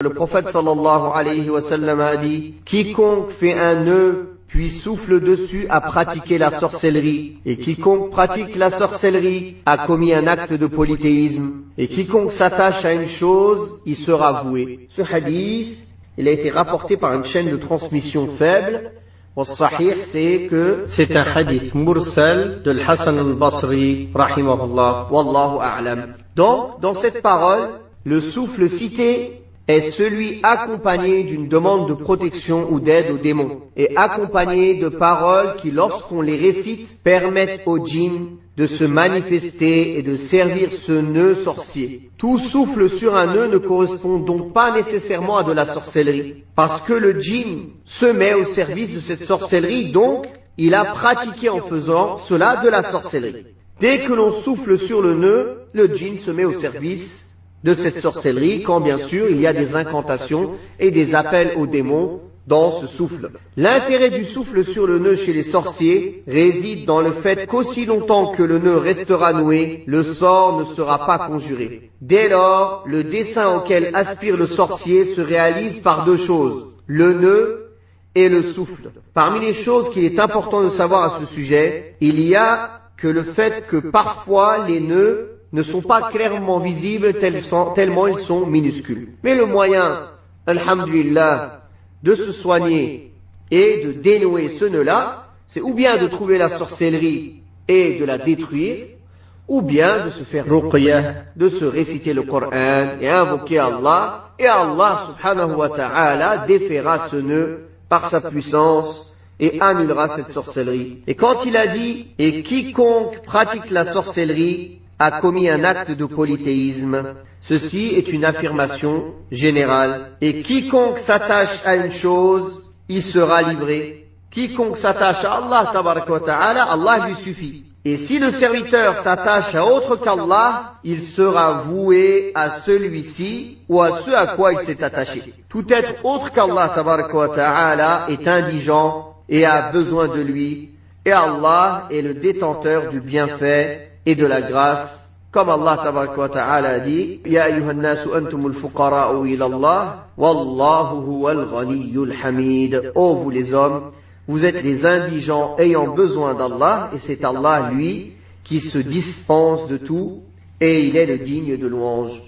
Le prophète sallallahu alayhi wa sallam a dit: quiconque fait un nœud puis souffle dessus a pratiqué la sorcellerie, et quiconque pratique la sorcellerie a commis un acte de polythéisme, et quiconque s'attache à une chose y sera voué. Ce hadith, il a été rapporté par une chaîne de transmission faible. Sahih, c'est que c'est un hadith mursal de Hassan al-Basri, rahimahullah, wallahu a'lam. Donc, dans cette parole, le souffle cité est celui accompagné d'une demande de protection ou d'aide aux démons, et accompagné de paroles qui, lorsqu'on les récite, permettent aux djinns de se manifester et de servir ce nœud sorcier. Tout souffle sur un nœud ne correspond donc pas nécessairement à de la sorcellerie, parce que le djinn se met au service de cette sorcellerie, donc il a pratiqué en faisant cela de la sorcellerie. Dès que l'on souffle sur le nœud, le djinn se met au service de cette sorcellerie, quand bien sûr il y a des incantations et des appels aux démons dans ce souffle. L'intérêt du souffle sur le nœud chez les sorciers réside dans le fait qu'aussi longtemps que le nœud restera noué, le sort ne sera pas conjuré. Dès lors, le dessein auquel aspire le sorcier se réalise par deux choses: le nœud et le souffle. Parmi les choses qu'il est important de savoir à ce sujet, il y a que le fait que parfois les nœuds ne sont pas clairement visibles tellement ils sont minuscules. Mais le moyen, alhamdulillah, de se soigner et de dénouer ce nœud-là, c'est ou bien de trouver la sorcellerie et de la détruire, ou bien de se faire ruqya, de se réciter le Coran et invoquer Allah, et Allah subhanahu wa ta'ala défaiera ce nœud par sa puissance et annulera cette sorcellerie. Et quand il a dit « et quiconque pratique la sorcellerie a commis un acte de polythéisme », ceci est une affirmation générale. Et quiconque s'attache à une chose, il sera livré. Quiconque s'attache à Allah tabaraka wa ta'ala, Allah lui suffit. Et si le serviteur s'attache à autre qu'Allah, il sera voué à celui-ci ou à ce à quoi il s'est attaché. Tout être autre qu'Allah tabaraka wa ta'ala est indigent et a besoin de lui. Et Allah est le détenteur du bienfait et de la grâce, comme Allah tabaraka wa ta'ala a dit: Ya ayyuhan nasu antumul fuqara'u ila Allah, wallahu huwal ghaniyyul hamid. Ô vous les hommes, vous êtes les indigents ayant besoin d'Allah, et c'est Allah, lui, qui se dispense de tout, et il est le digne de louange.